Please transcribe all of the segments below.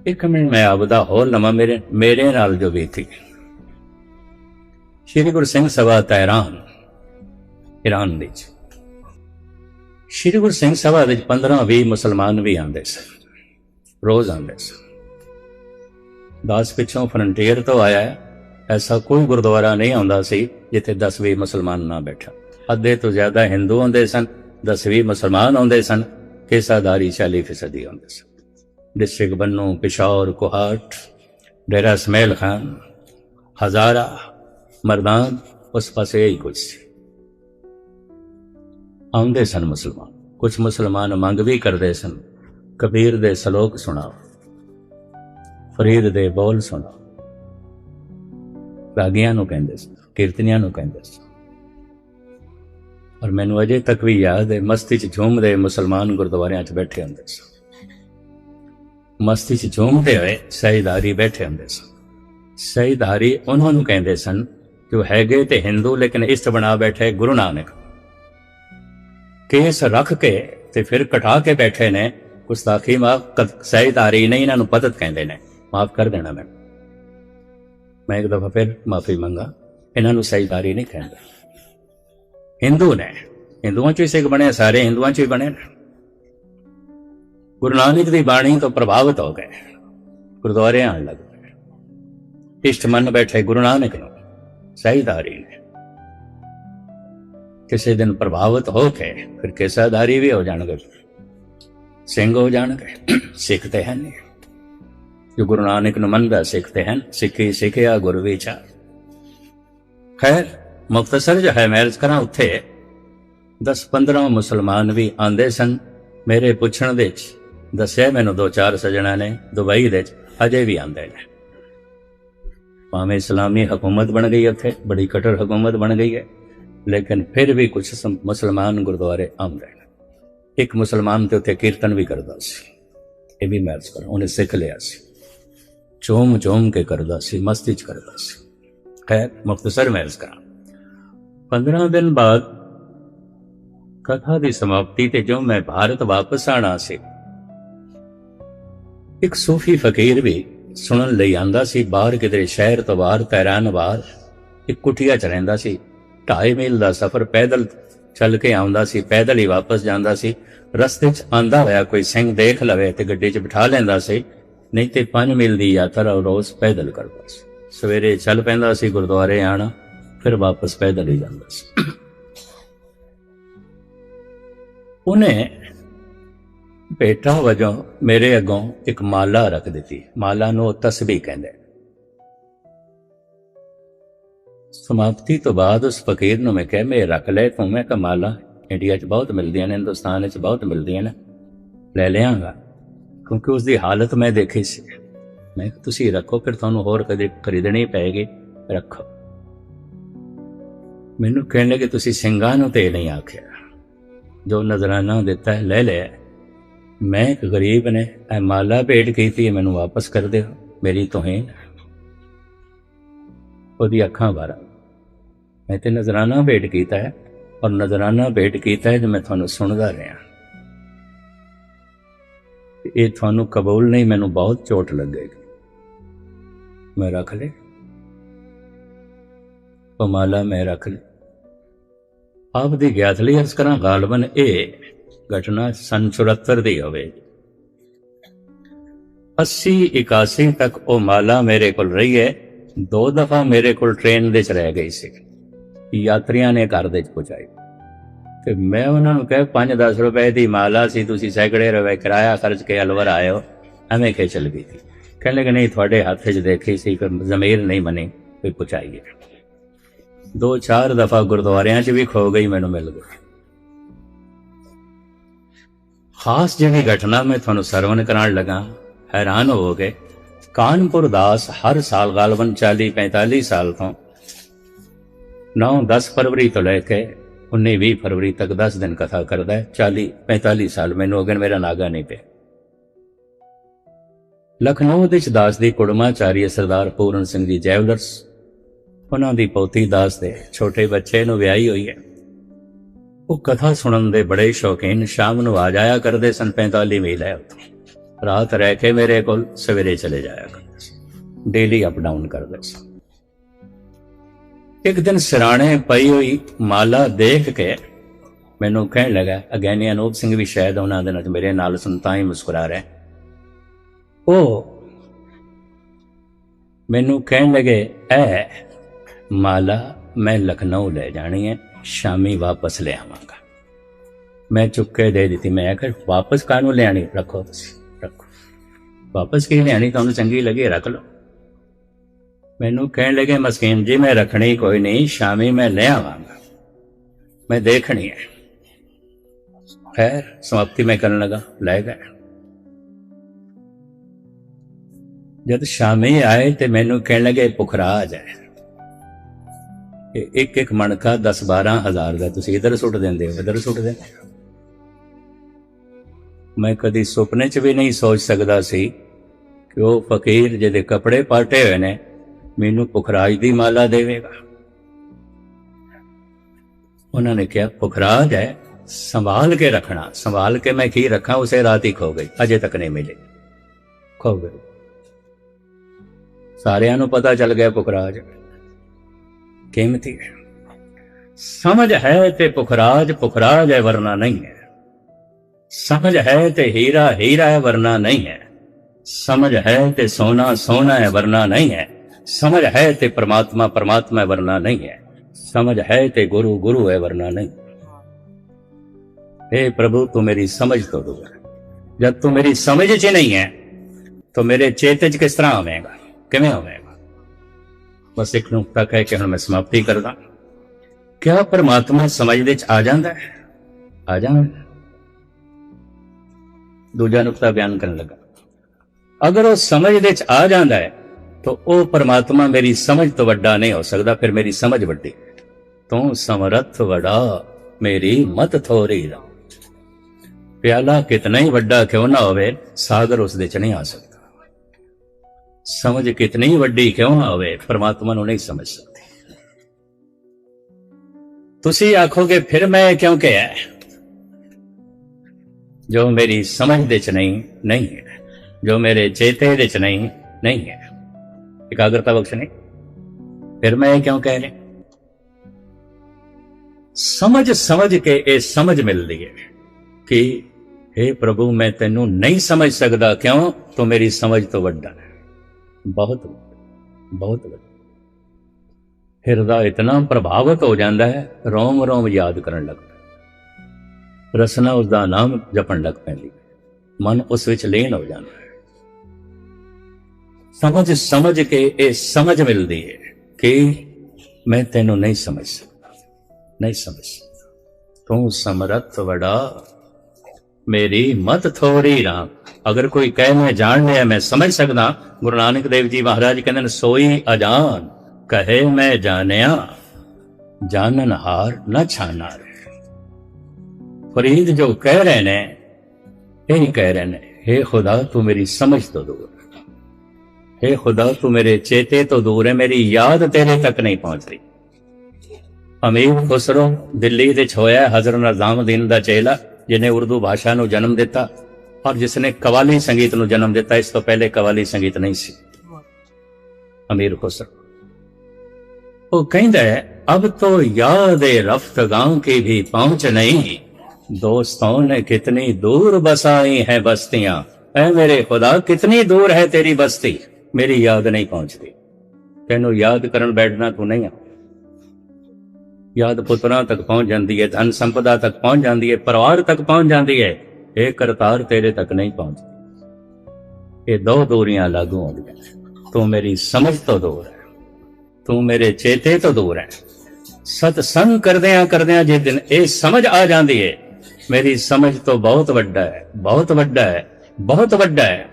एक मिनट मैं आपदा होर लवां मेरे नाल जो बीती। श्री गुरु सिंह सभा तेहरान ईरान विच श्री गुरु सिंह सभा 15-20 मुसलमान भी आते सन, रोज आते सन। दस पिछों फ्रंटियर तो आया है, ऐसा कोई गुरुद्वारा नहीं आता सी जिथे 10-20 मुसलमान ना बैठा। अद्धे तो ज्यादा हिंदू आते सन, 10-20 मुसलमान आते सन, केसाधारी 40% आते सन। डिस्ट्रिक्ट बन्नू, पिशौर, कोहाट, डेरा इसमाइल खान, हजारा, मरदान, उस पासे यही कुछ सी आते सन मुसलमान। कुछ मुसलमान मंग भी करते सन, कबीर दे सलोक सुनाओ, फरीद दे बोल सुनाओ, रागियां नूं कहंदे सन, कीर्तनियां नूं कहंदे सन। और मैनूं अजे तक भी याद है, मस्ती च झूमदे मुसलमान गुरुद्वारियां च बैठे हुंदे सन। मस्ती च झूमते हुए सहीदारी बैठे हुंदे सन। सहीदारी उन्होंने कहंदे सन जो हैगे ते हिंदू लेकिन इष्ट बना बैठे गुरु नानक। केस रख के ते फिर कटा के बैठे ने, गुस्ताखी माफ। सहीदारी नहीं, इन्हों पतत कहते ने, माफ कर देना मैं एक दफा फिर माफी मंगा। इन्हों सहीदारी नहीं कहते, हिंदू ने, हिंदुओं च सिख बने, सारे हिंदुओं च बने। गुरु नानक की बाणी तो प्रभावित हो गए, गुरुद्वारे आने लग गए, इष्ट मन बैठे गुरु नानक नो। सहीदारी ने किसी दिन प्रभावित होके फिर केसाधारी भी हो जाएंगे, सिंह हो जाएंगे। सिखते हैं नहीं जो गुरु नानक नु मनदा, सिखते हैं। सिखी सिखिया गुरु विचार। खैर मुख्तसर जो है मैं अर्ज करा, उत्थे 10-15 मुसलमान भी आंदे सन। मेरे पुछण दे दस्या मैनू 2-4 सजना ने दुबई दे अजे भी आंदे ने। भावें इस्लामी हुकूमत बन गई, उत्थे बड़ी कट्टर हुकूमत बन गई है, लेकिन फिर भी कुछ मुसलमान गुरुद्वारे आंदे ने। एक मुसलमान तो उत्थे कीर्तन भी करदा सी, ये भी मैं अर्ज करा, उन्हें सिख लिया सी, चोम चोम के करदा सी, मस्ती च करदा सी। खैर मुख्तसर मैं अर्ज करा, 15 दिन बाद कथा की समाप्ति ते जो मैं भारत वापस आना सी, एक सूफी फकीर भी सुनन लई आंदा सी। बाहर किधरे शहर तो बाहर, तेहरान बाहर एक कुटिया च रहिंदा सी। 2.5 मील का सफर पैदल चल के आउंदा सी, पैदल ही वापस जांदा सी। रस्ते च आंदा होया कोई सिंह देख लवे ते गड्डी च बिठा लैंदा सी, नहीं ते 5 मील की यात्रा रोज पैदल करदा सी। सवेरे चल पैंदा सी गुरुद्वारे आना, फिर वापस पैदल ही जांदा सी। उन्हें भेटा वजों मेरे अगों एक माला रख दी। माला नूं तस्बीह कहंदे। समाप्ति तो बाद उस फकीर नूं मैं कहा, मैं रख ले तूं। मैं कहा माला इंडिया च बहुत मिलदियां ने, हिंदुस्तान च बहुत मिलदियां ने, ले लियांगा, क्योंकि उसकी हालत मैं देखी सी। मैं कहा तुसीं रखो, फिर तुहानूं होर कदे खरीदनी पैगी, रखो। मैनूं कहण लगे तुसीं ਸਿੰਘਾਂ नूं ते नहीं आखिया, जो नजराना दिता है ले लिया। मैं एक गरीब ने ए माला भेंट की, मैनू वापस कर दो, मेरी तोहीन। ओदी अखां बारा, मैं ते नजराना भेंट किया है, और नजराना भेंट किया है जो मैं तुहानू सुनदा रहा। ये तुहानू कबूल नहीं, मैनू बहुत चोट लगेगी। मैं रख ले वो माला, मैं रख ले। आप दी ज्ञात अर्ज करा, गालबन ये घटना सन 74 दी होवे। 80-81 तक वो माला मेरे को रही है। 2 दफा मेरे को ट्रेन दे रह गई सी, यात्रियों ने घर दे पहुंचाई। तो मैं उन्होंने कहा 5-10 रुपए की माला सी, तुसीं सैकड़े रुपए किराया खर्च के अलवर आए हो, एवें के चल गई थी। कहने लगे नहीं, थोड़े हाथ च देखी सी, फिर जमीर नहीं बनी, फिर पहुंचाइए। 2-4 दफा गुरुद्वारियां च भी खो गई, मैनू मिल गई। खास जी घटना मैं थोनू सरवण कराण लगा, हैरान हो गए। कानपुर दास हर साल गालबन 40-45 साल तो 9-10 फरवरी तो लैके 19-20 फरवरी तक 10 दिन कथा करता है। 40-45 साल मैनू हो गए, मेरा नागा नहीं पे। लखनऊ दिच दास दी कुड़माचार्य सरदार पूਰਨ सिंह जी जैवलर्स, उन्हों दी पोती दास दे छोटे बच्चे नूं विआही हुई है। वो कथा सुनन दे बड़े शौकीन, शाम नूं आ जाया करदे सन। 45 मील है उत्थों ਰਾਤ ਰਹਿ ਕੇ ਮੇਰੇ ਕੋਲ, ਸਵੇਰੇ ਚਲੇ ਜਾਇਆ ਕਰਦੇ ਸੀ, ਡੇਲੀ ਅਪ ਡਾਊਨ ਕਰਦੇ ਸੀ। ਇੱਕ ਦਿਨ ਸਿਰਾਣੇ ਪਈ ਹੋਈ ਮਾਲਾ ਦੇਖ ਕੇ ਮੈਨੂੰ ਕਹਿਣ ਲੱਗਾ, ਅਗਿਆਨੀ ਅਨੂਪ ਸਿੰਘ ਵੀ ਸ਼ਾਇਦ ਉਹਨਾਂ ਦੇ ਨਾਲ ਮੇਰੇ ਨਾਲ ਸੁਣਤਾ ਹੀ ਮੁਸਕਰਾ ਰਿਹਾ, ਉਹ ਮੈਨੂੰ ਕਹਿਣ ਲੱਗੇ, ਇਹ ਮਾਲਾ ਮੈਂ ਲਖਨਊ ਲੈ ਜਾਣੀ ਹੈ, ਸ਼ਾਮੀ ਵਾਪਸ ਲੈ ਆਵਾਂਗਾ। ਮੈਂ ਚੁੱਕ ਕੇ ਦੇ ਦਿੱਤੀ। ਮੈਂ ਆਖਿਆ ਵਾਪਸ ਕਾਹਨੂੰ ਲਿਆਣੀ, ਰੱਖੋ ਤੁਸੀਂ ਰੱਖੋ, ਵਾਪਸ ਕੀ ਲਿਆਣੀ, ਤੁਹਾਨੂੰ ਚੰਗੀ ਲੱਗੇ ਰੱਖ ਲਓ। ਮੈਨੂੰ ਕਹਿਣ ਲੱਗੇ, ਮਸਕੀਨ ਜੀ ਮੈਂ ਰੱਖਣੀ ਕੋਈ ਨਹੀਂ, ਸ਼ਾਮੀ ਮੈਂ ਲੈ ਆਵਾਂਗਾ, ਮੈਂ ਦੇਖਣੀ ਹੈ। ਖੈਰ ਸਮਾਪਤੀ ਮੈਂ ਕਰਨ ਲੱਗਾ, ਲੈ ਗਏ। ਜਦ ਸ਼ਾਮੀ ਆਏ ਤੇ ਮੈਨੂੰ ਕਹਿਣ ਲੱਗੇ ਪੁਖਰਾਜ ਹੈ, ਇੱਕ ਇੱਕ ਮਣਕਾ 10-12 ਹਜ਼ਾਰ ਦਾ ਤੁਸੀਂ ਇੱਧਰ ਸੁੱਟ ਦਿੰਦੇ ਹੋ, ਇੱਧਰ ਸੁੱਟ ਦਿੰਦੇ ਹੋ। ਮੈਂ ਕਦੀ ਸੁਪਨੇ 'ਚ ਵੀ ਨਹੀਂ ਸੋਚ ਸਕਦਾ ਸੀ ਕਿ ਉਹ ਫਕੀਰ ਜਿਹਦੇ ਕੱਪੜੇ ਪਾਟੇ ਹੋਏ ਨੇ ਮੈਨੂੰ ਪੁਖਰਾਜ ਦੀ ਮਾਲਾ ਦੇਵੇਗਾ। ਉਹਨਾਂ ਨੇ ਕਿਹਾ ਪੁਖਰਾਜ ਹੈ, ਸੰਭਾਲ ਕੇ ਰੱਖਣਾ। ਸੰਭਾਲ ਕੇ ਮੈਂ ਕੀ ਰੱਖਾਂ, ਉਸੇ ਰਾਤ ਹੀ ਖੋ ਗਈ, ਅਜੇ ਤੱਕ ਨਹੀਂ ਮਿਲੀ, ਖੋ ਗਈ। ਸਾਰਿਆਂ ਨੂੰ ਪਤਾ ਚੱਲ ਗਿਆ ਪੁਖਰਾਜ ਕੀਮਤੀ ਹੈ। ਸਮਝ ਹੈ ਤੇ ਪੁਖਰਾਜ ਪੁਖਰਾਜ ਹੈ, ਵਰਨਾ ਨਹੀਂ ਹੈ। ਸਮਝ ਹੈ ਤੇ ਹੀਰਾ ਹੀਰਾ ਹੈ, ਵਰਨਾ ਨਹੀਂ ਹੈ। ਸਮਝ ਹੈ ਤੇ ਸੋਨਾ ਸੋਨਾ ਹੈ, ਵਰਨਾ ਨਹੀਂ ਹੈ। ਸਮਝ ਹੈ ਤੇ परमात्मा परमात्मा है, वरना नहीं है। समझ है ते गुरु गुरु है, वरना नहीं। हे प्रभु तू मेरी समझ तो दूर है। जब तू मेरी समझ च नहीं है तो मेरे चेते च किस तरह होवेगा, किवें होवेगा। बस एक नुकता कह के हुण मैं समाप्ति करदा। क्या परमात्मा समझ दे च आ जांदा है? आ जांदा। दूजा नुकता बयान करन लगा, अगर वो समझ दे च आ जांदा है तो वो परमात्मा मेरी समझ तो वड्डा नहीं हो सकता, फिर मेरी समझ वड्डी। तू समरथ वड़ा मेरी मत थोरी दा। प्याला कितना ही वड्डा क्यों ना होवे, सागर उस दे च नहीं आ सकता। समझ कितनी ही वड्डी क्यों ना होवे, परमात्मा नूं नहीं समझ सकती। तुसी आखोगे फिर मैं क्यों कहा, जो मेरी समझ दे च नहीं है, जो मेरे चेते दे च नहीं है, एकाग्रता बख्श नहीं, फिर मैं क्यों कह रहे। समझ समझ के ये समझ मिलती है कि हे प्रभु मैं तेनू नहीं समझ सकता, क्यों, तो मेरी समझ तो वड्डा है, बहुत बहुत वड्डा। हृदय इतना प्रभावित हो जाता है, रोम रोम याद करन लगता, रसना उसका नाम जपन लग पैंदी, मन उस विच लीन हो जाता है। समझ समझ के ये समझ मिलती है कि मैं तेनू नहीं समझ सकता, नहीं समझ सकता। तू समरथ वड़ा मेरी मत थोड़ी राम। अगर कोई कहे मैं जान लिया, मैं समझ सकता, गुरु नानक देव जी महाराज कहते सोई अजान कहे मैं जानिया, जानन हार न छाना। फरीद जो कह रहे ने यही कह रहे ने, हे खुदा तू मेरी समझ तो दूर, हे खुदा तू मेरे चेते तो दूर है, मेरी याद तेरे तक नहीं पहुंच रही। अमीर खुसरो दिल्ली दे होया हजरत निजामुद्दीन दा चेला, जिन्हें उर्दू भाषा नूं जन्म दिता और जिसने कवाली संगीत नूं जन्म दिता। इस तो पहले कवाली संगीत नहीं सी। अमीर खुसरो वो कहंदा है, अब तो याद रफ्तगां की भी पहुंच नहीं, दोस्तों ने कितनी दूर बसाई है बस्तियां। ऐ मेरे खुदा कितनी दूर है तेरी बस्ती, मेरी याद नहीं पहुंचती। तेनू याद करन बैठना तू नहीं आ। याद पुत्रां तक पहुंच जाती है, धन संपदा तक पहुंच जाती है, परिवार तक पहुंच जाती है, एक करतार तेरे तक नहीं पहुंचती। ये दो दूरियां लागू हो गई। तू मेरी समझ तो दूर है, तू मेरे चेते तो दूर है। सत्संग करदियां जिस दिन ये समझ आ जाती है, मेरी समझ तो बहुत वड्डा है, बहुत वड्डा है, बहुत वड्डा है।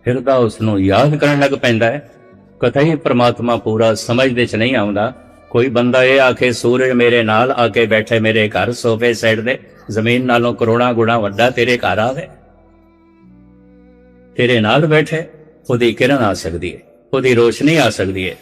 फिरदा उसनू याद करन लग पैंदा है। कतई परमात्मा पूरा समझदे च नहीं आउंदा। कोई बंदा ये आखे सूरज मेरे नाल आके बैठे मेरे घर सोफे साइड दे, जमीन नालों करोड़ां गुणा वड्डा तेरे घर आवे, तेरे नाल बैठे, ओदी किरण आ सकदी है, ओदी रोशनी आ सकदी है।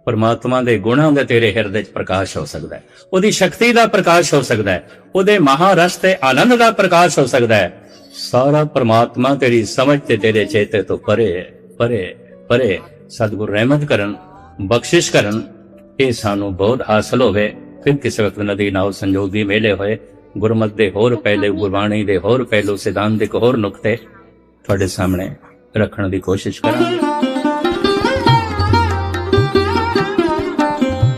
परमात्मा दे गुणां दे तेरे हिरदे च प्रकाश हो सकदा है, ओदी शक्ति दा प्रकाश हो सकदा है, ओदे महारस ते आनंद दा प्रकाश हो सकदा है। ਸਾਰਾ ਪਰਮਾਤਮਾ ਤੇਰੀ ਸਮਝ ਤੇ ਤੇਰੇ ਚੇਤੇ ਤੋਂ ਪਰੇ ਹੈ, ਪਰੇ ਪਰੇ। ਸਤਿਗੁਰ ਰਹਿਮਤ ਕਰਨ, ਬਖਸ਼ਿਸ਼ ਕਰਨ, ਇਹ ਸਾਨੂੰ ਬਹੁਤ ਹਾਸਲ ਹੋਵੇ। ਫਿਰ ਕਿਸੇ ਵਕਤ ਨਦੀ ਨਾਲ ਸੰਜੋਗ ਦੀ ਮੇਲੇ ਹੋਏ, ਗੁਰਮਤ ਦੇ ਹੋਰ ਪਹਿਲੇ, ਗੁਰਬਾਣੀ ਦੇ ਹੋਰ ਪਹਿਲੂ, ਸਿਧਾਂਤਿਕ ਹੋਰ ਨੁਕਤੇ ਤੁਹਾਡੇ ਸਾਹਮਣੇ ਰੱਖਣ ਦੀ ਕੋਸ਼ਿਸ਼ ਕਰਾਂਗੇ।